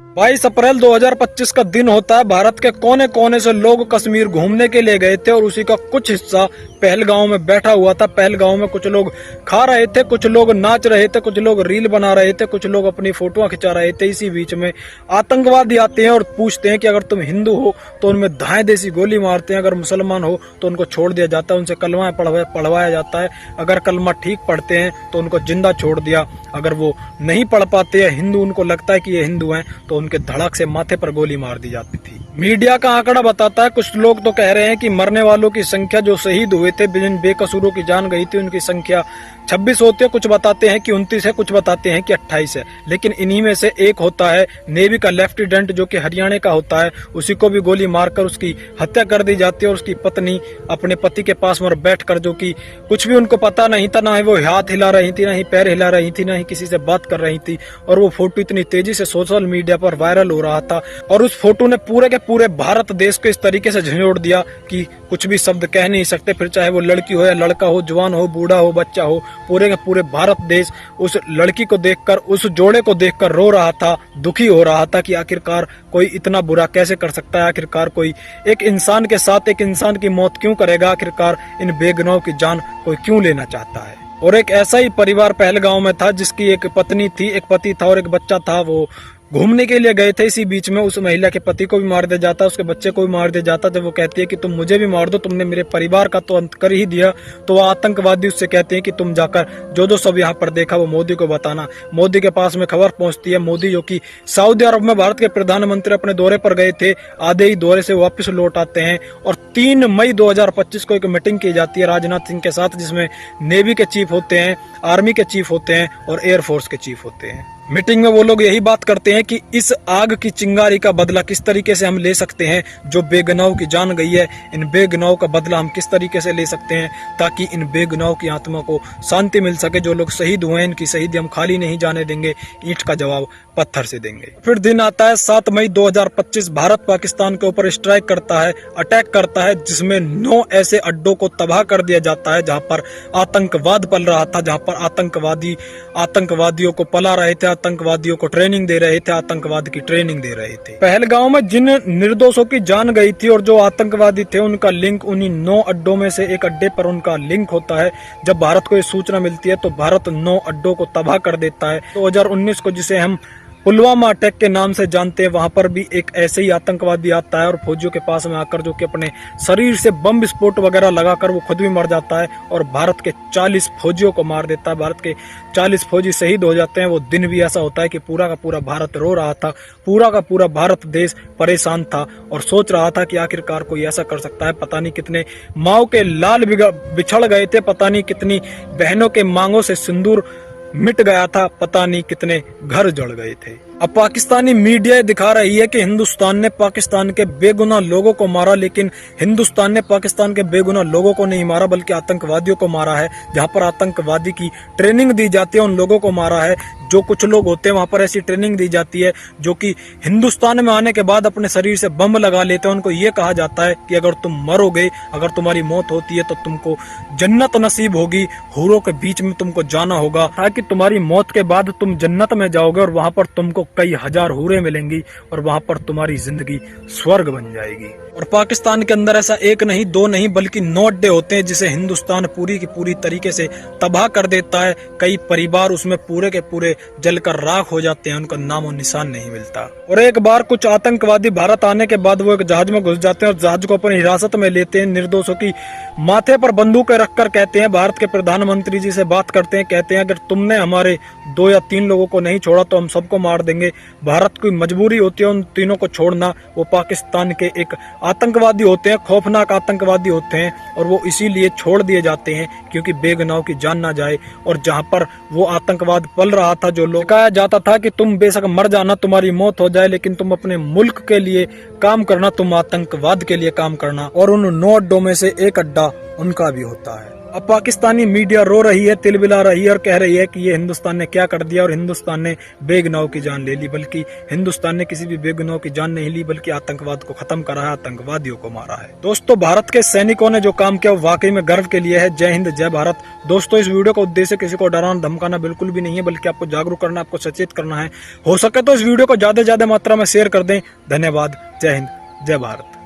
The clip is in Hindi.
22 अप्रैल 2025 का दिन होता है। भारत के कोने कोने से लोग कश्मीर घूमने के लिए गए थे और उसी का कुछ हिस्सा पहलगांव में बैठा हुआ था। पहलगांव में कुछ लोग खा रहे थे, कुछ लोग नाच रहे थे, कुछ लोग रील बना रहे थे, कुछ लोग अपनी फोटोआं खिंचा रहे थे। इसी बीच में आतंकवादी आते हैं और पूछते हैं कि अगर तुम हिंदू हो तो उनमें धाएं देसी गोली मारते हैं, अगर मुसलमान हो तो उनको छोड़ दिया जाता है, उनसे कलमा पढ़वाया जाता है। अगर कलमा ठीक पढ़ते हैं तो उनको जिंदा छोड़ दिया, अगर वो नहीं पढ़ पाते हैं हिंदू, उनको लगता है कि ये हिंदू हैं, तो उनके धड़क से माथे पर गोली मार दी जाती थी। मीडिया का आंकड़ा बताता है, कुछ लोग तो कह रहे हैं कि मरने वालों की संख्या, जो शहीद हुए थे, जिन बेकसूरों की जान गई थी, उनकी संख्या 26 होती है। कुछ बताते हैं कि 29 है, कुछ बताते हैं कि 28 है। लेकिन इन्हीं में से एक होता है नेवी का लेफ्टिनेंट, जो कि हरियाणा का होता है, उसी को भी गोली मारकर उसकी हत्या कर दी जाती है। और उसकी पत्नी अपने पति के पास में बैठकर, जो कि कुछ भी उनको पता नहीं था, ना ही वो हाथ हिला रही थी, ना ही पैर हिला रही थी, ना ही किसी से बात कर रही थी, और वो फोटो इतनी तेजी से सोशल मीडिया पर वायरल हो रहा था। और उस फोटो ने पूरे के पूरे भारत देश को इस तरीके से झंझोड़ दिया कि कुछ भी शब्द कह नहीं सकते। फिर चाहे वो लड़की हो या लड़का हो, जवान हो, बूढ़ा हो, बच्चा हो, पूरे के पूरे भारत देश उस लड़की को देखकर, उस जोड़े को देखकर रो रहा था, दुखी हो रहा था कि आखिरकार कोई इतना बुरा कैसे कर सकता है, आखिरकार कोई एक इंसान के साथ एक इंसान की मौत क्यों करेगा, आखिरकार इन बेगुनाहों की जान कोई क्यों लेना चाहता है। और एक ऐसा ही परिवार पहलगांव में था जिसकी एक पत्नी थी, एक पति था और एक बच्चा था। वो घूमने के लिए गए थे। इसी बीच में उस महिला के पति को भी मार दिया जाता, उसके बच्चे को भी मार दिया जाता। जब वो कहती है कि तुम मुझे भी मार दो, तुमने मेरे परिवार का तो अंत कर ही दिया, तो वो आतंकवादी उससे कहते हैं कि तुम जाकर जो सब यहाँ पर देखा वो मोदी को बताना। मोदी के पास में खबर पहुंचती है। मोदी, जो कि सऊदी अरब में भारत के प्रधानमंत्री अपने दौरे पर गए थे, आधे ही दौरे से वापस लौट आते हैं। और 3 मई 2025 को एक मीटिंग की जाती है राजनाथ सिंह के साथ, जिसमें नेवी के चीफ होते हैं, आर्मी के चीफ होते हैं और एयरफोर्स के चीफ होते हैं। मीटिंग में वो लोग यही बात करते हैं कि इस आग की चिंगारी का बदला किस तरीके से हम ले सकते हैं, जो बेगुनाहों की जान गई है, इन बेगुनाहों का बदला हम किस तरीके से ले सकते हैं, ताकि इन बेगुनाहों की आत्मा को शांति मिल सके। जो लोग शहीद हुए हैं, इनकी शहीदी हम खाली नहीं जाने देंगे, ईंट का जवाब पत्थर से देंगे। फिर दिन आता है 7 मई 2025। भारत पाकिस्तान के ऊपर स्ट्राइक करता है, अटैक करता है, जिसमें 9 ऐसे अड्डों को तबाह कर दिया जाता है जहां पर आतंकवाद पल रहा था, जहां पर आतंकवादियों को पला रहे थे, आतंकवादियों को ट्रेनिंग दे रहे थे, आतंकवाद की ट्रेनिंग दे रहे थे। पहलगांव में जिन निर्दोषों की जान गई थी और जो आतंकवादी थे, उनका लिंक उन्हीं 9 अड्डों में से एक अड्डे पर उनका लिंक होता है। जब भारत को ये सूचना मिलती है तो भारत 9 अड्डों को तबाह कर देता है। 2019 को, जिसे हम पुलवामा अटैक के नाम से जानते हैं, वहां पर भी एक ऐसे ही आतंकवादी आता है और फौजियों के पास में आकर, जो कि अपने शरीर से बम विस्फोट वगैरह लगाकर वो खुद भी मर जाता है और भारत के 40 फौजियों को मार देता है। भारत के 40 फौजी शहीद हो जाते हैं। वो दिन भी ऐसा होता है कि पूरा का पूरा भारत रो रहा था, पूरा का पूरा भारत देश परेशान था और सोच रहा था कि आखिरकार कोई ऐसा कर सकता है। पता नहीं कितने माओ के लाल बिछड़ गए थे, पता नहीं कितनी बहनों के मांगों से सिंदूर मिट गया था, पता नहीं कितने घर जल गए थे। अब पाकिस्तानी मीडिया दिखा रही है कि हिंदुस्तान ने पाकिस्तान के बेगुनाह लोगों को मारा, लेकिन हिंदुस्तान ने पाकिस्तान के बेगुनाह लोगों को नहीं मारा, बल्कि आतंकवादियों को मारा है। जहां पर आतंकवादी की ट्रेनिंग दी जाती है, उन लोगों को मारा है। जो कुछ लोग होते हैं वहां पर ऐसी ट्रेनिंग दी जाती है, जो कि हिंदुस्तान में आने के बाद अपने शरीर से बम लगा लेते हैं। उनको ये कहा जाता है कि अगर तुम मरोगे, अगर तुम्हारी मौत होती है, तो तुमको जन्नत नसीब होगी, हूरों के बीच में तुमको जाना होगा, ताकि तुम्हारी मौत के बाद तुम जन्नत में जाओगे और वहां पर तुमको कई हजार हूरें मिलेंगी और वहां पर तुम्हारी जिंदगी स्वर्ग बन जाएगी। और पाकिस्तान के अंदर ऐसा 1 नहीं 2 नहीं बल्कि 9 अड्डे होते हैं, जिसे हिंदुस्तान पूरी की पूरी तरीके से तबाह कर देता है। कई परिवार उसमें पूरे के पूरे जलकर राख हो जाते हैं, उनका नाम और निशान नहीं मिलता। और एक बार कुछ आतंकवादी भारत आने के बाद वो एक जहाज में घुस जाते हैं और जहाज को अपनी हिरासत में लेते हैं। निर्दोषों की माथे पर बंदूकें रखकर कहते हैं, भारत के प्रधानमंत्री जी से बात करते हैं, कहते हैं अगर तुमने हमारे 2 या 3 लोगों को नहीं छोड़ा तो हम सबको मार देंगे। भारत की मजबूरी होती है उन तीनों को छोड़ना। वो पाकिस्तान के एक आतंकवादी होते हैं, खौफनाक आतंकवादी होते हैं, और वो इसीलिए छोड़ दिए जाते हैं क्योंकि बेगुनाहों की जान ना जाए। और जहां पर वो आतंकवाद पल रहा था, जो लोग कहा जाता था कि तुम बेशक मर जाना, तुम्हारी मौत हो जाए, लेकिन तुम अपने मुल्क के लिए काम करना, तुम आतंकवाद के लिए काम करना। और उन 9 अड्डों में से एक अड्डा उनका भी होता है। अब पाकिस्तानी मीडिया रो रही है, तिलबिला रही है और कह रही है कि ये हिंदुस्तान ने क्या कर दिया और हिंदुस्तान ने बेगुनाहों की जान ले ली। बल्कि हिंदुस्तान ने किसी भी बेगुनाहों की जान नहीं ली, बल्कि आतंकवाद को खत्म करा है, आतंकवादियों को मारा है। दोस्तों, भारत के सैनिकों ने जो काम किया वो वाकई में गर्व के लिए है। जय हिंद, जय भारत। दोस्तों, इस वीडियो का उद्देश्य किसी को डराना धमकाना बिल्कुल भी नहीं है, बल्कि आपको जागरूक करना, आपको सचेत करना है। हो सके तो इस वीडियो को ज्यादा से ज्यादा मात्रा में शेयर कर दें। धन्यवाद। जय हिंद, जय भारत।